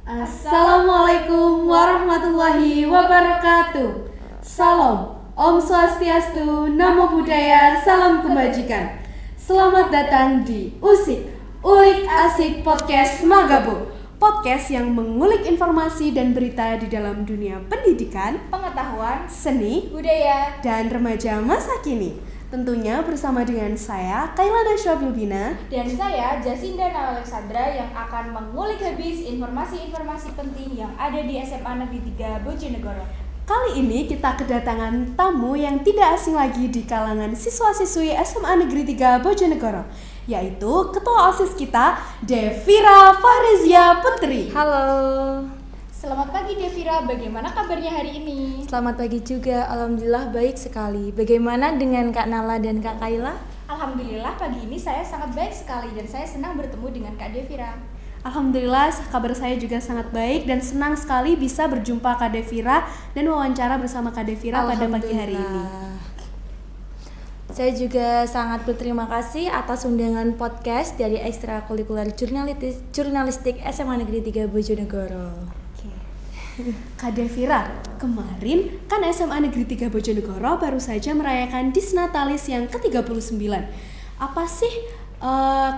Assalamualaikum warahmatullahi wabarakatuh. Salam, Om Swastiastu, Namo Buddhaya, Salam Kebajikan. Selamat datang di Usik, Ulik Asik Podcast Magabo. Podcast yang mengulik informasi dan berita di dalam dunia pendidikan, pengetahuan, seni, budaya, dan remaja masa kini. Tentunya bersama dengan saya, Kailana Bilbina, dan saya, Jasinda Alexandra, yang akan mengulik habis informasi-informasi penting yang ada di SMA Negeri 3 Bojonegoro. Kali ini kita kedatangan tamu yang tidak asing lagi di kalangan siswa-siswi SMA Negeri 3 Bojonegoro, yaitu Ketua OSIS kita, Devira Fahrezia Putri. Halo. Selamat pagi Devira, bagaimana kabarnya hari ini? Selamat pagi juga, alhamdulillah baik sekali. Bagaimana dengan Kak Nala dan Kak Kaila? Alhamdulillah pagi ini saya sangat baik sekali dan saya senang bertemu dengan Kak Devira. Alhamdulillah kabar saya juga sangat baik dan senang sekali bisa berjumpa Kak Devira dan wawancara bersama Kak Devira pada pagi hari ini. Saya juga sangat berterima kasih atas undangan podcast dari Ekstrakurikuler Jurnalistik SMA Negeri 3 Bojonegoro. Kak Devira, kemarin kan SMA Negeri 3 Bojonegoro baru saja merayakan Disnatalis yang ke-39. Apa sih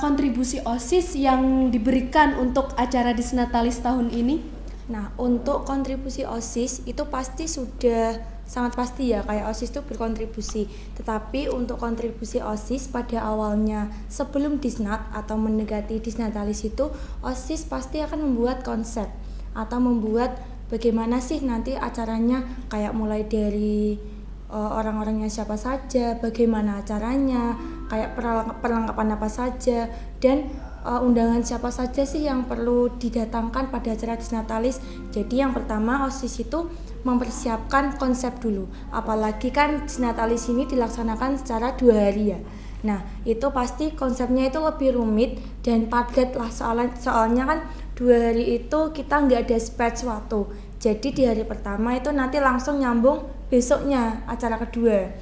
kontribusi OSIS yang diberikan untuk acara Disnatalis tahun ini? Nah, untuk kontribusi OSIS itu pasti sudah sangat pasti ya, kayak OSIS itu berkontribusi. Tetapi untuk kontribusi OSIS pada awalnya sebelum Disnat atau mendekati Disnatalis itu, OSIS pasti akan membuat konsep atau membuat bagaimana sih nanti acaranya, kayak mulai dari orang-orangnya siapa saja, bagaimana acaranya, kayak perlengkapan apa saja, dan undangan siapa saja sih yang perlu didatangkan pada acara Disnatalis. Jadi yang pertama OSIS itu mempersiapkan konsep dulu, apalagi kan Disnatalis ini dilaksanakan secara 2 hari ya. Nah itu pasti konsepnya itu lebih rumit dan padat lah, soalnya kan 2 hari itu kita nggak ada space waktu. Jadi di hari pertama itu nanti langsung nyambung besoknya acara kedua.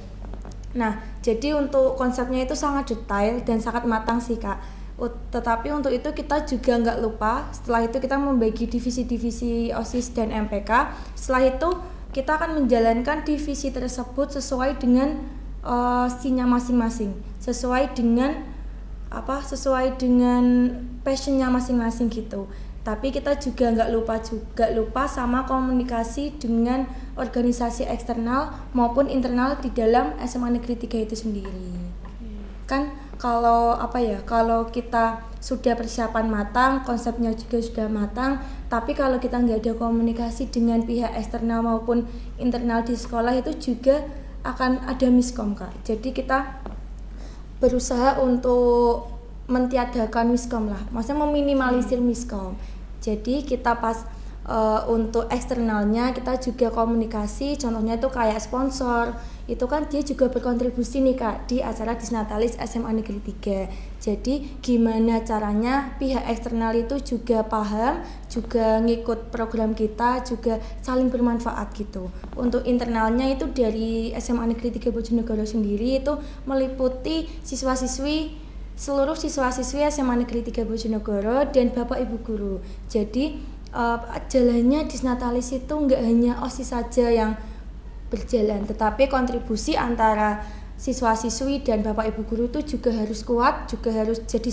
Nah jadi untuk konsepnya itu sangat detail dan sangat matang sih Kak. Tetapi untuk itu kita juga nggak lupa, setelah itu kita membagi divisi-divisi OSIS dan MPK. Setelah itu kita akan menjalankan divisi tersebut sesuai dengan sinya masing-masing, sesuai dengan passionnya masing-masing gitu. Tapi kita juga nggak lupa sama komunikasi dengan organisasi eksternal maupun internal di dalam SMA Negeri 3 itu sendiri. Kan kalau kita sudah persiapan matang, konsepnya juga sudah matang, tapi kalau kita nggak ada komunikasi dengan pihak eksternal maupun internal di sekolah itu juga akan ada miskom Kak. Jadi kita berusaha untuk mentiadakan miskom lah, maksudnya meminimalisir miskom. Jadi kita pas untuk eksternalnya kita juga komunikasi, contohnya itu kayak sponsor, itu kan dia juga berkontribusi nih Kak di acara Disnatalis SMA Negeri 3. Jadi gimana caranya pihak eksternal itu juga paham, juga ngikut program kita, juga saling bermanfaat gitu. Untuk internalnya itu dari SMA Negeri 3 Bojonegoro sendiri itu meliputi seluruh siswa-siswi SMA Negeri 3 Bojonegoro dan Bapak Ibu guru. Jadi jalannya Disnatalis itu nggak hanya OSIS saja yang berjalan, tetapi kontribusi antara siswa-siswi dan Bapak Ibu guru itu juga harus kuat, juga harus jadi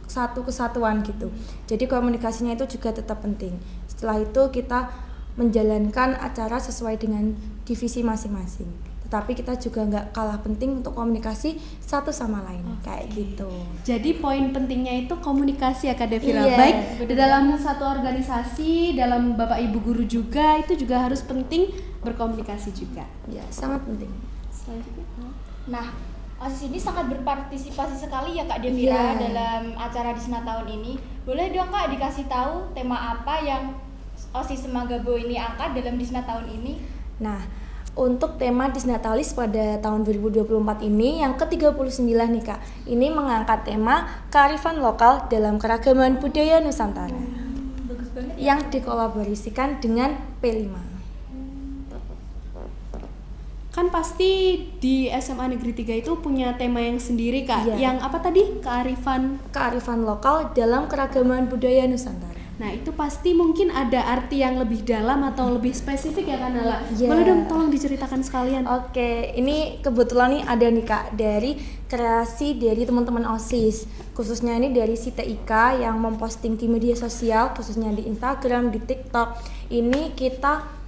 satu kesatuan gitu. Jadi komunikasinya itu juga tetap penting. Setelah itu kita menjalankan acara sesuai dengan divisi masing-masing. Tapi kita juga nggak kalah penting untuk komunikasi satu sama lain, kayak gitu. Jadi poin pentingnya itu komunikasi ya Kak Devira. Iya, baik di dalam satu organisasi, dalam Bapak Ibu guru juga itu juga harus penting berkomunikasi juga. Ya, sangat penting. Selanjutnya. Nah, OSIS ini sangat berpartisipasi sekali ya Kak Devira dalam acara Disna tahun ini. Boleh dong Kak dikasih tahu tema apa yang OSIS Magabo ini angkat dalam Disna tahun ini? Nah, untuk tema Disnatalis pada tahun 2024 ini yang ke-39 nih Kak, ini mengangkat tema kearifan lokal dalam keragaman budaya Nusantara. Bagus banget ya. Yang dikolaborasikan dengan P5. Kan pasti di SMA Negeri 3 itu punya tema yang sendiri Kak. Iya. Yang apa tadi? Kearifan lokal dalam keragaman budaya Nusantara. Nah itu pasti mungkin ada arti yang lebih dalam atau lebih spesifik ya Kak Nala. Iya. Boleh dong tolong diceritakan sekalian. Oke, ini kebetulan nih ada nih Kak dari kreasi dari teman-teman OSIS, khususnya ini dari si TIK yang memposting di media sosial, khususnya di Instagram, di TikTok. Ini kita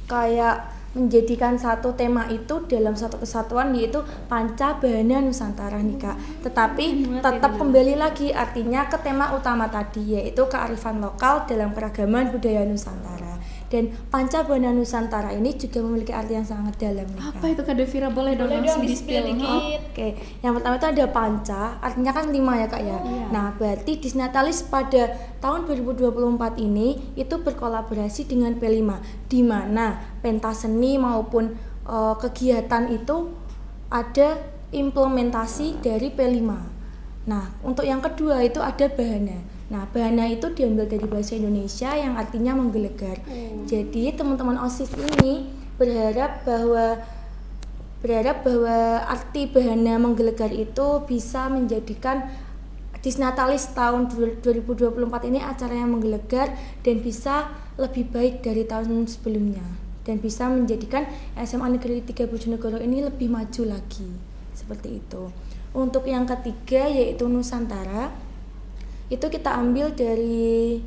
kayak menjadikan satu tema itu dalam satu kesatuan, yaitu Pancabahana Nusantara nih Kak. Tetapi tetap kembali lagi artinya ke tema utama tadi, yaitu kearifan lokal dalam keragaman budaya Nusantara. Dan Pancabahana Nusantara ini juga memiliki arti yang sangat dalam nih Kak. Apa itu Kak Devira? Boleh dong langsung di-spill dikit. Oke, yang pertama itu ada panca, artinya kan 5 ya Kak ya. Iya. Nah, berarti Disnatalis pada tahun 2024 ini itu berkolaborasi dengan P5, di mana pentas seni maupun kegiatan itu ada implementasi dari P5. Nah, untuk yang kedua itu ada bahana. Nah, bahana itu diambil dari bahasa Indonesia yang artinya menggelegar. Jadi, teman-teman OSIS ini berharap bahwa arti bahana menggelegar itu bisa menjadikan Disnatalis tahun 2024 ini acara yang menggelegar dan bisa lebih baik dari tahun sebelumnya, dan bisa menjadikan SMA Negeri 3 Bojonegoro ini lebih maju lagi. Seperti itu. Untuk yang ketiga yaitu Nusantara, itu kita ambil dari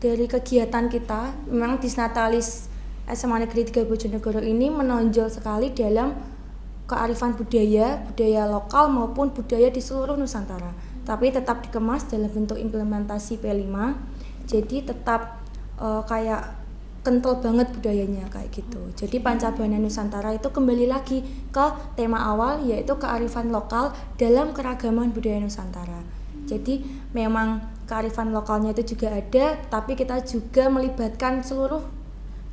kegiatan kita. Memang Disnatalis SMA Negeri 3 Bojonegoro ini menonjol sekali dalam kearifan budaya lokal maupun budaya di seluruh Nusantara, tapi tetap dikemas dalam bentuk implementasi P5. Jadi tetap kayak kental banget budayanya kayak gitu. Jadi Pancabahana Nusantara itu kembali lagi ke tema awal, yaitu kearifan lokal dalam keragaman budaya Nusantara. Jadi memang kearifan lokalnya itu juga ada, tapi kita juga melibatkan seluruh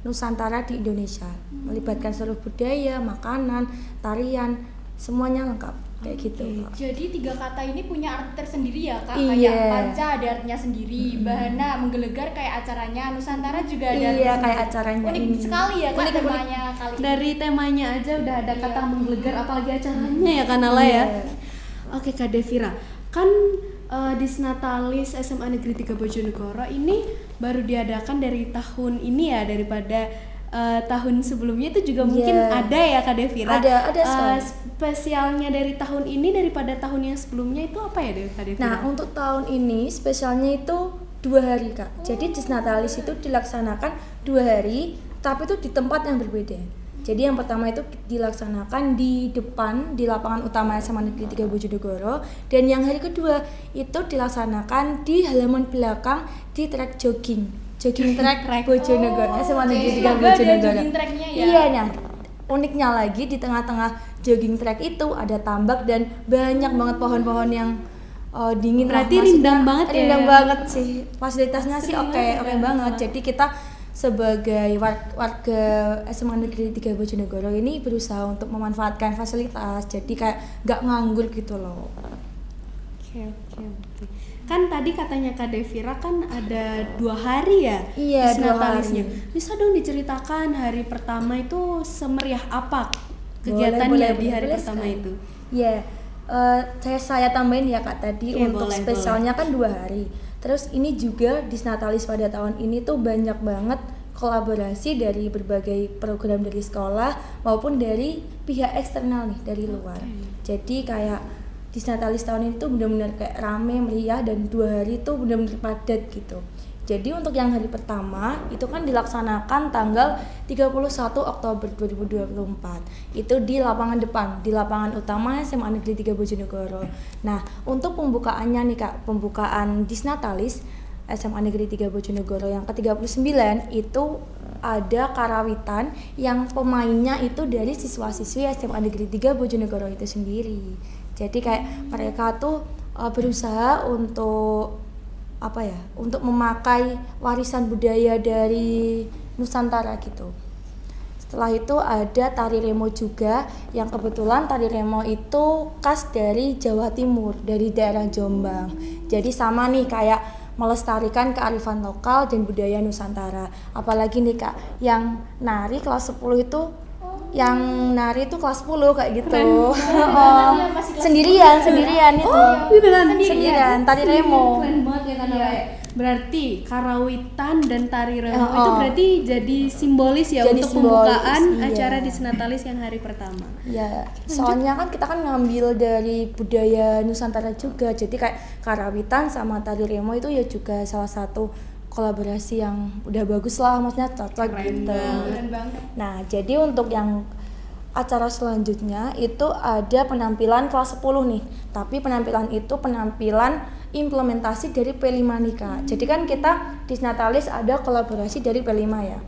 Nusantara di Indonesia, melibatkan seluruh budaya, makanan, tarian, semuanya lengkap kayak gitu. Jadi 3 kata ini punya arti tersendiri ya Kak. Iya. Kayak panca ada artinya sendiri, bahana menggelegar kayak acaranya, Nusantara juga ada artinya kayak sendiri. acaranya. Unik sekali ya Kak temanya kali ini. Dari temanya aja udah ada kata menggelegar, apalagi acaranya ya Kak Nala ya. Oke Kak Devira, kan Disnatalis SMA Negeri 3 Bojonegoro ini baru diadakan dari tahun ini ya, daripada tahun sebelumnya itu juga mungkin ada ya Kak Devira. Ada spesialnya dari tahun ini daripada tahun yang sebelumnya itu apa ya Kak Devira? Nah, untuk tahun ini spesialnya itu 2 hari Kak. Jadi Disnatalis itu dilaksanakan 2 hari, tapi itu di tempat yang berbeda. Jadi yang pertama itu dilaksanakan di depan, di lapangan utama SMA Negeri 3 Bojonegoro, dan yang hari kedua itu dilaksanakan di halaman belakang di trek jogging track Bojonegoro, SMA Negeri 3 Bojonegoro. Jogging tracknya ya. Iya, nah uniknya lagi di tengah-tengah jogging track itu ada tambak dan banyak banget pohon-pohon yang dingin. Berarti rindang banget ya. Rindang banget sih. Fasilitasnya sih oke banget. Jadi kita sebagai warga SMA Negeri 3 Bojonegoro ini berusaha untuk memanfaatkan fasilitas, jadi kayak nggak nganggur gitu loh. Oke. Kan tadi katanya Kak Devira kan ada 2 hari ya? Iya, 2 Disnatalisnya. hari. Bisa dong diceritakan hari pertama itu semeriah apa kegiatannya di hari pertama sekali. itu? Iya, saya tambahin ya Kak tadi. Oke, untuk boleh. spesialnya kan 2 hari. Terus ini juga Disnatalis pada tahun ini tuh banyak banget kolaborasi dari berbagai program dari sekolah maupun dari pihak eksternal nih, dari luar. Jadi kayak Disnatalis tahun ini tuh benar-benar kayak rame, meriah, dan 2 hari tuh benar-benar padat gitu. Jadi untuk yang hari pertama itu kan dilaksanakan tanggal 31 Oktober 2024. Itu di lapangan depan, di lapangan utama SMA Negeri 3 Bojonegoro. Nah, untuk pembukaannya nih Kak, pembukaan Disnatalis SMA Negeri 3 Bojonegoro yang ke-39 itu ada karawitan yang pemainnya itu dari siswa-siswi SMA Negeri 3 Bojonegoro itu sendiri. Jadi kayak mereka tuh berusaha untuk untuk memakai warisan budaya dari Nusantara gitu. Setelah itu ada tari remo juga, yang kebetulan tari remo itu khas dari Jawa Timur, dari daerah Jombang. Jadi sama nih kayak melestarikan kearifan lokal dan budaya Nusantara. Apalagi nih Kak, yang nari kelas 10 itu, yang nari itu kelas 10 kayak gitu. Masih sendirian itu. Oh, beneran Sendirian, tari remo. Keren banget ya kan Awe. Berarti karawitan dan tari remo Oh. itu berarti jadi simbolis ya Jadi untuk simbolis, pembukaan iya. acara Disnatalis yang hari pertama. Ya, soalnya kan kita kan ngambil dari budaya Nusantara juga. Jadi kayak karawitan sama tari remo itu ya juga salah satu kolaborasi yang udah bagus lah, maksudnya cocok Keren gitu. Keren banget. Nah, jadi untuk yang acara selanjutnya itu ada penampilan kelas 10 nih. Tapi penampilan itu penampilan implementasi dari P5 nih Kak. Jadi kan kita Disnatalis ada kolaborasi dari P5 ya.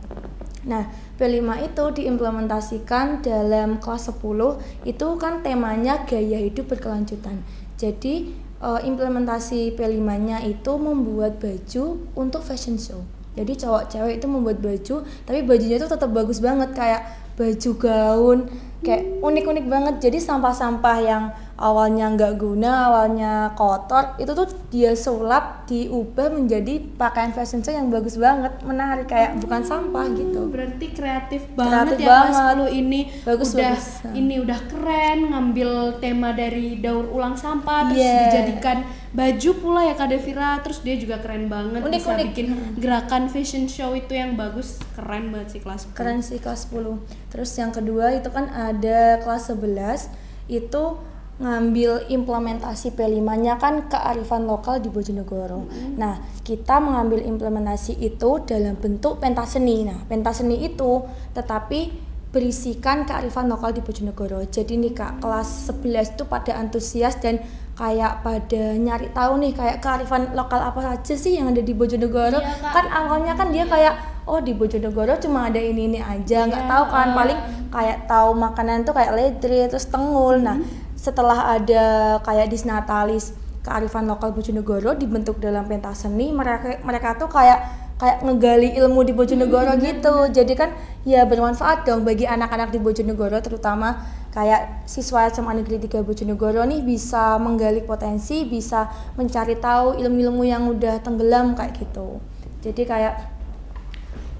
Nah, P5 itu diimplementasikan dalam kelas 10 itu kan temanya gaya hidup berkelanjutan. Jadi implementasi P5-nya itu membuat baju untuk fashion show. Jadi cowok cewek itu membuat baju, tapi bajunya itu tetap bagus banget kayak baju gaun, kayak unik-unik banget. Jadi sampah-sampah yang awalnya nggak guna, awalnya kotor, itu tuh dia sulap, diubah menjadi pakaian fashion show yang bagus banget, menarik kayak bukan sampah gitu. Berarti kreatif banget Kreatif ya kelas banget. 10 ini. Bagus, udah bagus. ini udah keren, ngambil tema dari daur ulang sampah terus Yeah. dijadikan baju pula ya Kak Devira. Terus dia juga keren banget, Unik, bisa unik. bikin gerakan fashion show itu yang bagus. Keren banget sih kelas 10. Keren sih kelas 10. Terus yang kedua itu kan ada kelas 11 itu ngambil implementasi P5-nya kan kearifan lokal di Bojonegoro. Nah, kita mengambil implementasi itu dalam bentuk pentas seni. Nah, pentas seni itu tetapi berisikan kearifan lokal di Bojonegoro. Jadi nih Kak, kelas 11 itu pada antusias dan kayak pada nyari tahu nih kayak kearifan lokal apa saja sih yang ada di Bojonegoro. Iya, Kak. Kan awalnya kan dia kayak oh di Bojonegoro cuma ada ini aja, nggak tahu kan paling kayak tahu makanan tuh kayak ledre terus tengul. Nah, setelah ada kayak Disnatalis kearifan lokal Bojonegoro dibentuk dalam pentas seni, mereka tuh kayak ngegali ilmu di Bojonegoro gitu. Jadi kan ya bermanfaat dong bagi anak-anak di Bojonegoro, terutama kayak siswa SMA Negeri 3 Bojonegoro nih bisa menggali potensi, bisa mencari tahu ilmu-ilmu yang udah tenggelam kayak gitu. Jadi kayak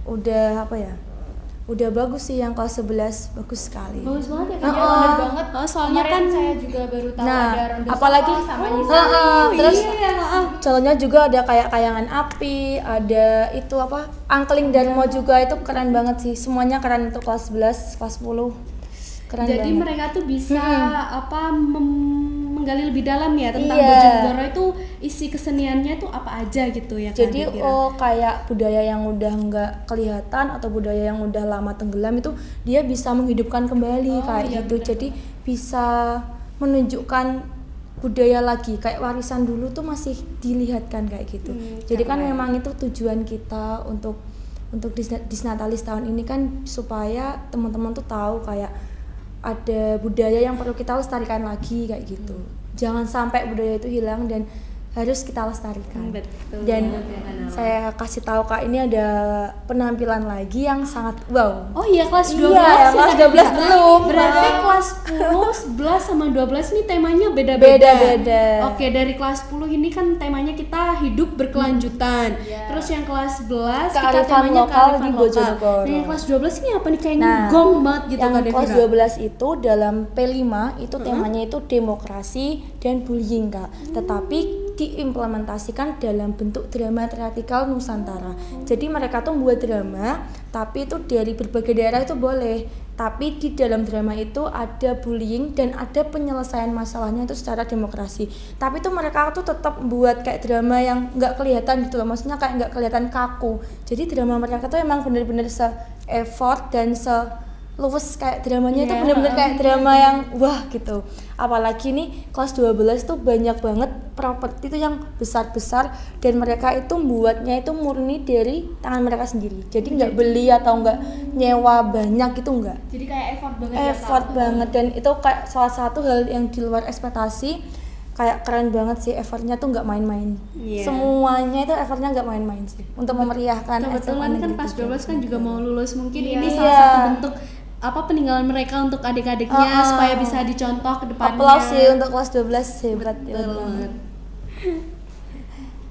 udah apa ya? Udah bagus sih yang kelas 11, bagus sekali. Bagus banget ya Kak. Iya, bener banget. Soalnya Kemarin kan saya juga baru tahu Nah, ada ronde apalagi Soko sama oh, Nisa. terus iya, contohnya juga ada kayak kayangan api, ada itu apa? Angkling Darmo juga itu keren banget sih. Semuanya keren untuk kelas 11, kelas 10. Keren jadi banget. mereka tuh bisa menggali lebih dalam ya tentang Iya. Bojonegoro itu isi keseniannya tuh apa aja gitu ya Kak Jadi Devira. kayak budaya yang udah nggak kelihatan atau budaya yang udah lama tenggelam itu dia bisa menghidupkan kembali kayak iya, gitu. bener. Jadi bisa menunjukkan budaya lagi kayak warisan dulu tuh masih dilihatkan kayak gitu. Jadi kan keren. memang itu tujuan kita untuk Disnatalis tahun ini kan supaya teman-teman tuh tahu kayak ada budaya yang perlu kita lestarikan lagi kayak gitu. Jangan sampai budaya itu hilang dan harus kita lestarikan. Betul Dan banget ya, Kak Nala. saya kasih tahu Kak, ini ada penampilan lagi yang sangat wow. Oh iya kelas 12 Iya, ya, kelas Kak 12 Devira. belum. Berarti Belum. kelas 10, 11 sama 12 ini temanya beda-beda. Beda-beda. Oke, dari kelas 10 ini kan temanya kita hidup berkelanjutan. Terus yang kelas 11 kita Kearifan temanya lokal kearifan di lokal. Bojonegoro. Nah, yang kelas 12 ini apa nih kayak Nah, gong banget gitu yang Kak kelas Devira. 12 itu dalam P5 itu temanya itu demokrasi dan bullying Kak. Tetapi diimplementasikan dalam bentuk drama teatrikal Nusantara. Jadi mereka tuh buat drama, tapi itu dari berbagai daerah itu boleh. Tapi di dalam drama itu ada bullying dan ada penyelesaian masalahnya itu secara demokrasi. Tapi itu mereka tuh tetap buat kayak drama yang nggak kelihatan gitu loh. Maksudnya kayak nggak kelihatan kaku. Jadi drama mereka tuh emang bener-bener se-effort dan luwes kayak dramanya itu bener-bener kayak drama yang wah gitu. Apalagi nih kelas 12 tuh banyak banget properti tuh yang besar-besar dan mereka itu buatnya itu murni dari tangan mereka sendiri. Jadi nggak beli atau nggak nyewa banyak gitu nggak. Jadi kayak effort banget ya, Kak. Effort banget dan itu kayak salah satu hal yang di luar ekspektasi. Kayak keren banget sih, effortnya tuh nggak main-main. Iya. Semuanya itu effortnya nggak main-main sih untuk memeriahkan Kebetulan SMA kan Negeri pas 3. 12 kan juga mau lulus, mungkin Iya. ini Iya. salah satu bentuk apa peninggalan mereka untuk adik-adiknya supaya bisa dicontoh ke depannya. Aplaus sih untuk kelas 12, hebat Betul hebat banget. banget.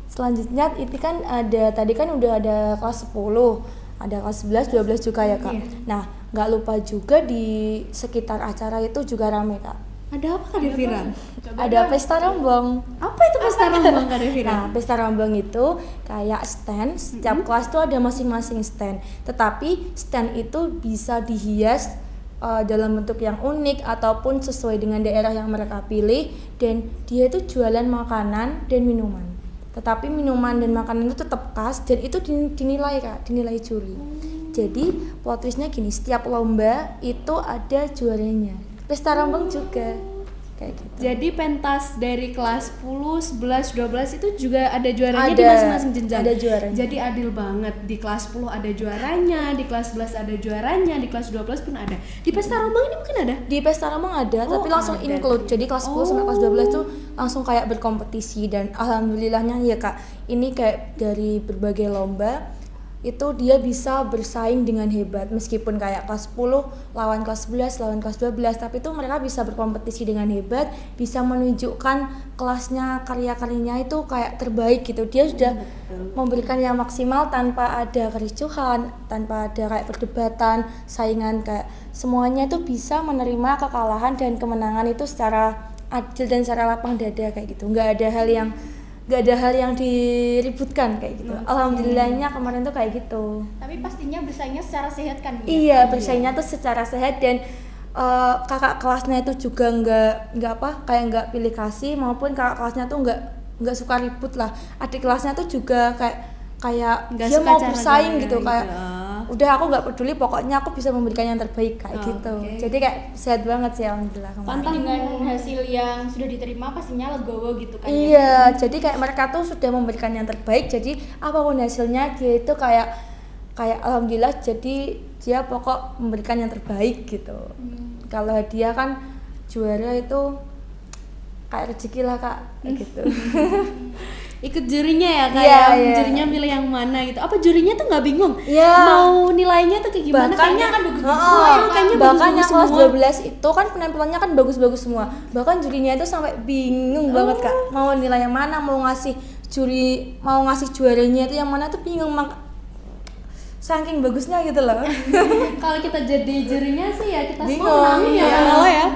Selanjutnya itu kan ada tadi kan udah ada kelas 10, ada kelas 11, 12 juga ya Kak. Iya. Nah, nggak lupa juga di sekitar acara itu juga rame Kak. Ada apa Kak Devira? Ada pesta rombong. Apa itu pesta rombong Kak Devira? Nah, pesta rombong itu kayak stand, setiap kelas tuh ada masing-masing stand. Tetapi stand itu bisa dihias dalam bentuk yang unik ataupun sesuai dengan daerah yang mereka pilih, dan dia itu jualan makanan dan minuman. Tetapi minuman dan makanan itu tetap khas dan itu dinilai juri. Jadi plot twistnya gini, setiap lomba itu ada juaranya. Pesta rombong juga kayak gitu. Jadi pentas dari kelas 10, 11, 12 itu juga ada juaranya di Ada, masing-masing jenjang. ada juaranya. Jadi adil banget. Di kelas 10 ada juaranya, di kelas 11 ada juaranya, di kelas 12 pun ada. Di pesta rombong ini mungkin ada? Di pesta rombong ada, tapi langsung ada. include. Jadi kelas 10 sampai kelas 12 tuh langsung kayak berkompetisi, dan alhamdulillahnya ya Kak, ini kayak dari berbagai lomba itu dia bisa bersaing dengan hebat, meskipun kayak kelas 10 lawan kelas 11, lawan kelas 12, tapi itu mereka bisa berkompetisi dengan hebat, bisa menunjukkan kelasnya, karya-karyanya itu kayak terbaik gitu. Dia sudah memberikan yang maksimal tanpa ada kericuhan, tanpa ada kayak perdebatan, saingan, kayak semuanya itu bisa menerima kekalahan dan kemenangan itu secara adil dan secara lapang dada kayak gitu. Nggak ada hal yang diributkan kayak gitu. Alhamdulillahnya kemarin tuh kayak gitu. Tapi pastinya bersaingnya secara sehat kan? Iya, bersaingnya tuh secara sehat, dan kakak kelasnya itu juga nggak pilih kasih, maupun kakak kelasnya tuh nggak suka ribut lah. Adik kelasnya tuh juga kayak Nggak dia suka mau cara bersaing gaya gitu, kayak udah aku nggak peduli, pokoknya aku bisa memberikan yang terbaik kayak gitu. Oke. Jadi kayak sehat banget sih alhamdulillah kemarin. Tapi dengan hasil yang sudah diterima pastinya legowo gitu kan? Iya, jadi kayak mereka tuh sudah memberikan yang terbaik, jadi apapun hasilnya dia itu kayak alhamdulillah, jadi dia pokok memberikan yang terbaik gitu. Kalau dia kan juara itu kayak rezeki lah Kak, kayak gitu. Ikut jurinya ya Kak, Iya, ya? iya. Jurinya milih yang mana gitu. Apa jurinya tuh nggak bingung? Iya. Mau nilainya tuh kayak gimana? Kayaknya kan bagus-bagus semua. Ya, kayaknya bahkan bagus-bagus yang kelas semua. 12 itu kan penampilannya kan bagus-bagus semua. Bahkan jurinya itu sampai bingung banget Kak, mau nilai yang mana, mau ngasih juaranya itu yang mana tuh bingung, saking bagusnya gitu loh. Kalau kita jadi jurinya sih ya kita Bingung, semua menangin ya iya. kalau ya.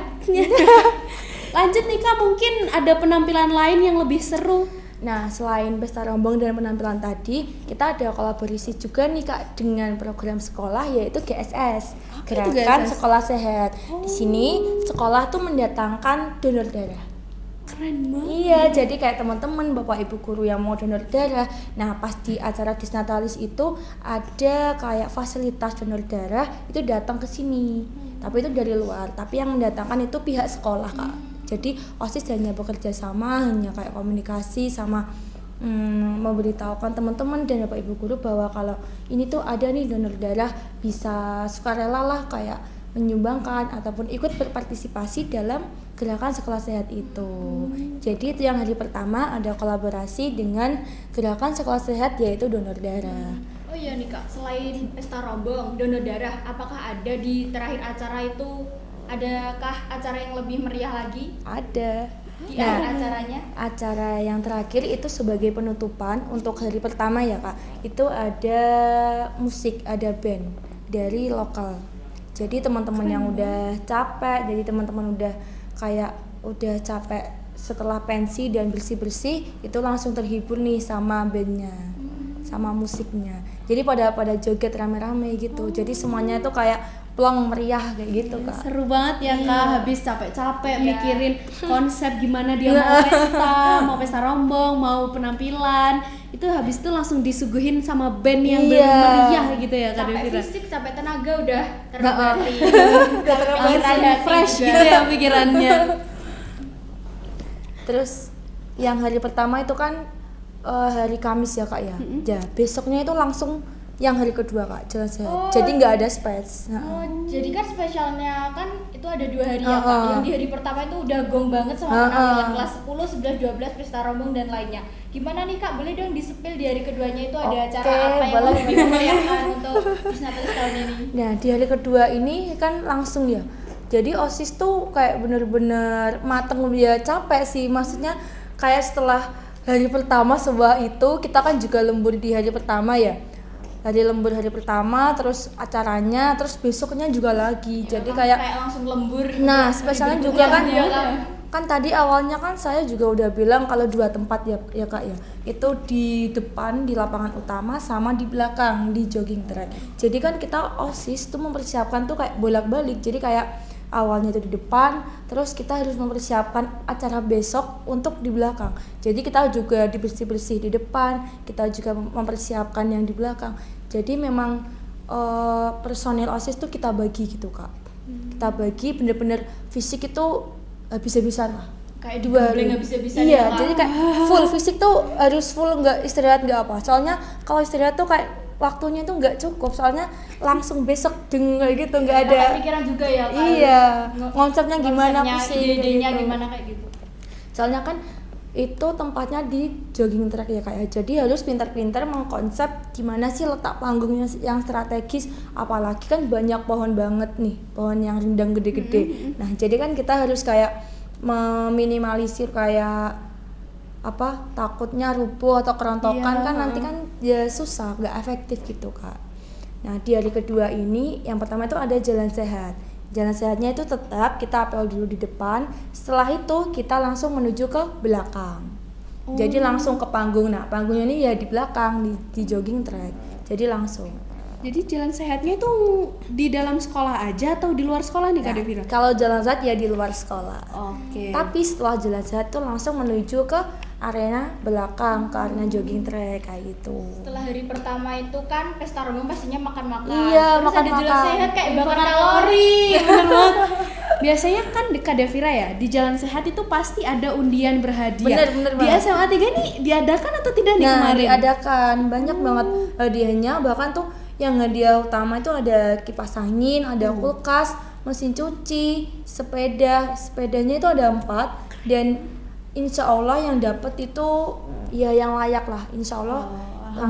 Lanjut nih Kak, mungkin ada penampilan lain yang lebih seru. Nah, selain pesta rombong dan penampilan tadi, kita ada kolaborasi juga nih Kak dengan program sekolah, yaitu GSS, Apa itu Gerakan GSS? Sekolah Sehat. Di sini sekolah tuh mendatangkan donor darah. Keren banget. Iya, jadi kayak teman-teman, bapak ibu guru yang mau donor darah. Nah, pas di acara Disnatalis itu ada kayak fasilitas donor darah itu datang ke sini. Tapi itu dari luar. Tapi yang mendatangkan itu pihak sekolah Kak. Jadi OSIS hanya bekerja sama, hanya kayak komunikasi sama memberitahukan teman-teman dan bapak ibu guru bahwa kalau ini tuh ada nih donor darah, bisa sukarela lah kayak menyumbangkan ataupun ikut berpartisipasi dalam gerakan sekolah sehat itu. Jadi itu yang hari pertama ada kolaborasi dengan gerakan sekolah sehat, yaitu donor darah. Oh iya nih Kak, selain pesta rombong, donor darah, apakah ada di terakhir acara itu, adakah acara yang lebih meriah lagi Ada. di akhir acaranya? Acara yang terakhir itu sebagai penutupan untuk hari pertama ya Kak, itu ada musik, ada band dari lokal. Jadi teman-teman yang udah capek, jadi teman-teman udah capek setelah pensi dan bersih-bersih, itu langsung terhibur nih sama bandnya, sama musiknya. Jadi pada joget rame-rame gitu. Jadi semuanya itu kayak plong meriah kayak gitu Kak. Seru banget ya Kak, habis capek-capek mikirin konsep gimana dia mau pesta rombong, mau penampilan, itu habis itu langsung disuguhin sama band yang meriah gitu ya Kak Sampai Devira. fisik, sampai tenaga udah terobati. Langsung fresh gitu ya pikirannya. Terus yang hari pertama itu kan hari Kamis ya Kak ya. Ya, besoknya itu langsung yang hari kedua Kak, jalan sehat. Oh. Jadi nggak ada space. Oh, jadi kan spesialnya kan itu ada 2 hari ya Kak. Yang di hari pertama itu udah gong banget sama penampilan kelas 10, 11, 12, pesta rombong dan lainnya. Gimana nih Kak, boleh dong disepil di hari keduanya itu ada acara apa yang boleh. lebih memeriahkan untuk Disnatalis tahun ini? Nah, di hari kedua ini kan langsung ya. Jadi OSIS tuh kayak bener-bener mateng, ya capek sih. Maksudnya kayak setelah hari pertama sebuah itu, kita kan juga lembur di hari pertama ya. hari lembur hari pertama, terus acaranya, terus besoknya juga lagi. Jadi kayak langsung lembur. nah, spesialnya juga kan Iya, kan? kan tadi awalnya kan saya juga udah bilang kalau 2 tempat ya Kak ya. Itu di depan di lapangan utama sama di belakang di jogging track. Jadi kan kita OSIS tuh mempersiapkan tuh kayak bolak-balik. Jadi kayak awalnya itu di depan, terus kita harus mempersiapkan acara besok untuk di belakang. Jadi kita juga dibersih-bersih di depan, kita juga mempersiapkan yang di belakang. Jadi memang personil OSIS tuh kita bagi gitu Kak. Kita bagi bener-bener fisik itu habis-habisan lah. Kayak 2 hari. nggak bisa-bisa. Iya, jadi kayak full fisik tuh harus full, nggak istirahat nggak apa. Soalnya kalau istirahat tuh kayak waktunya tuh nggak cukup, soalnya langsung besok kayak gitu, nggak ada pikiran juga ya Kak. iya konsepnya gimana pusing ide-idenya gitu. gimana kayak gitu. Soalnya kan itu tempatnya di jogging track ya kayak, jadi harus pintar-pintar mengkonsep gimana sih letak panggungnya yang strategis, apalagi kan banyak pohon banget nih, pohon yang rindang gede-gede. Nah jadi kan kita harus kayak meminimalisir kayak apa, takutnya rubuh atau kerontokan kan nanti kan ya susah, nggak efektif gitu Kak. Nah di hari kedua ini yang pertama itu ada jalan sehat. Jalan sehatnya itu tetap kita apel dulu di depan, setelah itu kita langsung menuju ke belakang. Jadi langsung ke panggung. Nah panggungnya ini ya di belakang di jogging track, jadi langsung. Jadi jalan sehatnya itu di dalam sekolah aja atau di luar sekolah nih Kak Devira? Kalau jalan sehat ya di luar sekolah. Oke. Tapi setelah jalan sehat tuh langsung menuju ke arena belakang, ke arena jogging track kayak gitu. Setelah hari pertama itu kan pesta rombong pastinya makan-makan. Iya, terus makan-makan. ada jalan sehat kayak bakar kalori. Bener banget. Biasanya kan di Kak Devira ya, di jalan sehat itu pasti ada undian berhadiah. Bener Di banget. SMA 3 nih diadakan atau tidak nih Nah, kemarin? diadakan banyak banget hadiahnya, bahkan tuh yang hadiah utama itu ada kipas angin, ada kulkas, mesin cuci, sepedanya itu ada 4, dan insya Allah yang dapat itu ya yang layak lah, insya Allah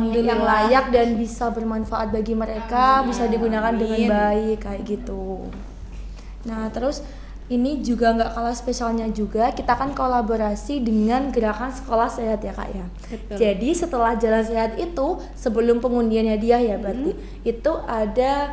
yang layak dan bisa bermanfaat bagi mereka, bisa digunakan dengan baik kayak gitu. Nah terus ini juga nggak kalah spesialnya juga, kita kan kolaborasi dengan gerakan sekolah sehat ya Kak ya. Betul. Jadi setelah jalan sehat itu, sebelum pengundian hadiah ya berarti, itu ada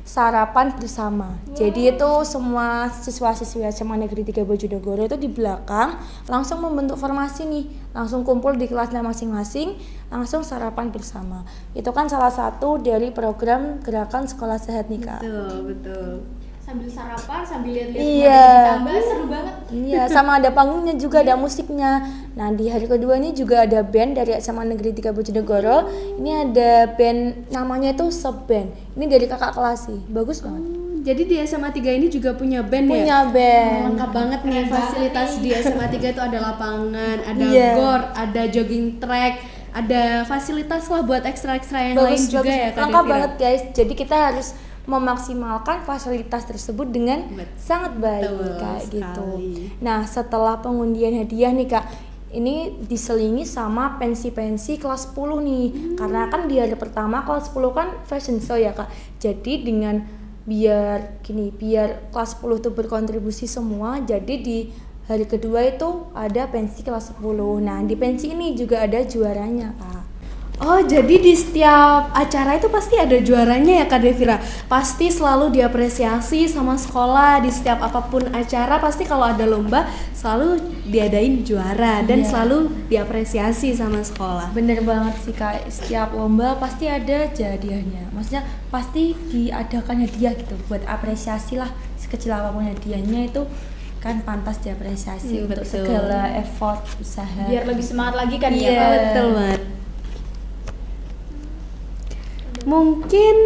sarapan bersama. Jadi itu semua siswa-siswi SMA Negeri 3 Bojonegoro itu di belakang langsung membentuk formasi nih, langsung kumpul di kelasnya masing-masing, langsung sarapan bersama. Itu kan salah satu dari program gerakan sekolah sehat nih Kak. Betul. Sambil sarapan, sambil lihat-lihat Iya. ditambah seru banget. Iya, sama ada panggungnya juga, ada musiknya. Nah, di hari kedua ini juga ada band dari SMA Negeri 3 Bojonegoro. Ini ada band namanya itu Sub Band. Ini dari kakak kelas sih. Bagus banget. Jadi di SMA 3 ini juga punya band ya? Punya band. Lengkap banget nih fasilitas di SMA 3 itu ada lapangan, ada Iya. gor, ada jogging track, ada fasilitas lah buat ekstra-ekstra yang lain juga ya Kak Lengkap Devira? banget guys. Jadi kita harus memaksimalkan fasilitas tersebut dengan sangat baik Betul kayak gitu. sekali. Nah, setelah pengundian hadiah nih Kak, ini diselingi sama pensi-pensi kelas 10 nih. Karena kan di hari pertama kelas 10 kan fashion show ya Kak. Jadi dengan biar kelas 10 tuh berkontribusi semua, jadi di hari kedua itu ada pensi kelas 10. Nah, di pensi ini juga ada juaranya Kak. Oh, jadi di setiap acara itu pasti ada juaranya ya Kak Devira? Pasti selalu diapresiasi sama sekolah, di setiap apapun acara pasti kalau ada lomba selalu diadain juara dan selalu diapresiasi sama sekolah. Bener banget sih Kak, setiap lomba pasti ada hadiahnya. Maksudnya pasti diadakan hadiah gitu buat apresiasi lah, sekecil apapun hadiahnya itu kan pantas diapresiasi untuk Betul. segala effort usaha. Biar lebih semangat lagi kan Iya. ya. Betul banget. Mungkin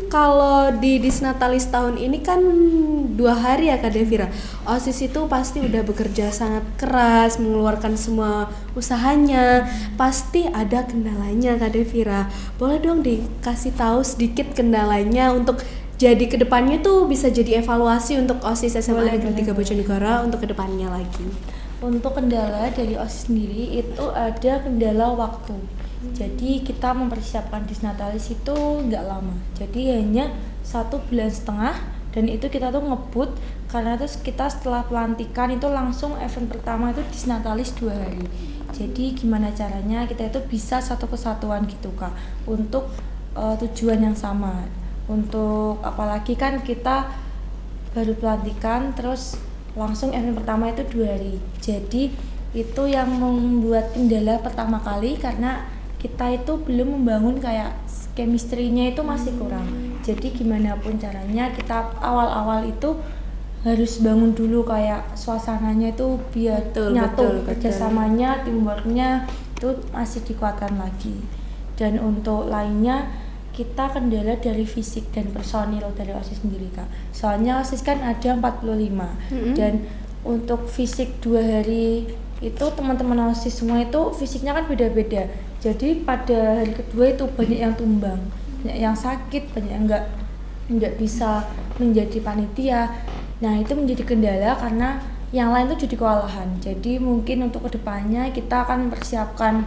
kalau di Disnatalis tahun ini kan 2 hari ya Kak Devira. OSIS itu pasti udah bekerja sangat keras, mengeluarkan semua usahanya. Pasti ada kendalanya Kak Devira. Boleh dong dikasih tahu sedikit kendalanya untuk jadi kedepannya tuh bisa jadi evaluasi untuk OSIS SMA Negeri 3 Bojonegoro untuk kedepannya lagi. Untuk kendala dari OSIS sendiri itu ada kendala waktu. Jadi kita mempersiapkan Disnatalis itu nggak lama. Jadi hanya 1,5 bulan dan itu kita tuh ngebut karena terus kita setelah pelantikan itu langsung event pertama itu Disnatalis 2 hari. Jadi gimana caranya kita itu bisa satu kesatuan gitu Kak untuk tujuan yang sama. Untuk apalagi kan kita baru pelantikan terus langsung event pertama itu 2 hari. Jadi itu yang membuat kendala pertama kali karena kita itu belum membangun kayak chemistry-nya itu masih kurang. Jadi gimana pun caranya kita awal-awal itu harus bangun dulu kayak suasananya itu biar nyatu, kerjasamanya, teamworknya itu masih dikuatkan lagi. Dan untuk lainnya kita kendala dari fisik dan personil dari OSIS sendiri Kak. Soalnya OSIS kan ada 45 dan untuk fisik 2 hari itu teman-teman OSIS semua itu fisiknya kan beda-beda. Jadi pada hari kedua itu banyak yang tumbang, banyak yang sakit, banyak yang nggak bisa menjadi panitia. Nah itu menjadi kendala karena yang lain itu jadi kewalahan. Jadi mungkin untuk kedepannya kita akan mempersiapkan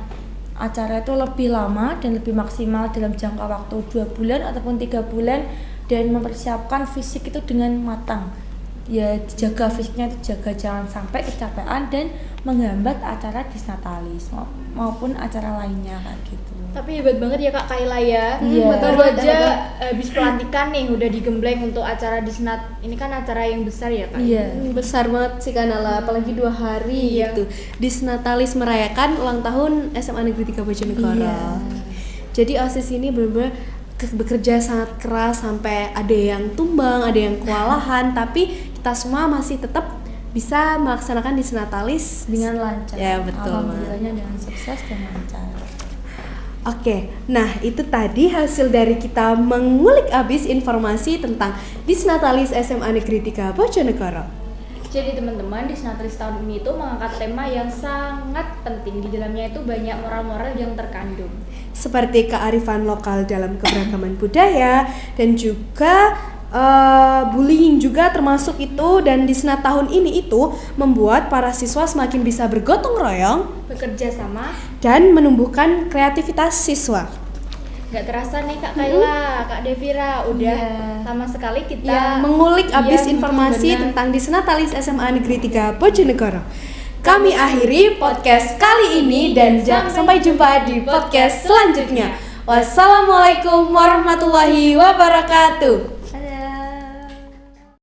acara itu lebih lama dan lebih maksimal dalam jangka waktu 2 bulan ataupun 3 bulan dan mempersiapkan fisik itu dengan matang. Ya jaga fisiknya itu jaga jangan sampai kecapean dan menghambat acara Disnatalis maupun acara lainnya kayak gitu. Tapi hebat banget ya Kak Kaila ya. Baru aja habis pelantikan nih udah digembleng untuk acara Disnat. Ini kan acara yang besar ya Kak. Iya, besar banget sih Kanala, apalagi 2 hari gitu. Disnatalis merayakan ulang tahun SMA Negeri 3 Bojonegoro. Jadi OSIS ini benar-benar bekerja sangat keras sampai ada yang tumbang, ada yang kewalahan, tapi kita semua masih tetap bisa melaksanakan Disnatalis dengan lancar. Ya betul. Alhamdulillahnya dengan sukses dan lancar. Oke, nah itu tadi hasil dari kita mengulik abis informasi tentang Disnatalis SMA Negeri 3 Bojonegoro. Jadi teman-teman, Disnatalis tahun ini itu mengangkat tema yang sangat penting. Di dalamnya itu banyak moral-moral yang terkandung. Seperti kearifan lokal dalam keberagaman budaya dan juga bullying juga termasuk itu. Dan di Disnat tahun ini itu membuat para siswa semakin bisa bergotong royong, bekerja sama, dan menumbuhkan kreativitas siswa. Gak terasa nih Kak Kaila, Kak Devira udah lama sekali kita mengulik abis informasi tentang Disnatalis SMA Negeri 3 Bojonegoro. Kami akhiri podcast kali ini dan sampai jumpa di podcast selanjutnya. Wassalamualaikum warahmatullahi wabarakatuh.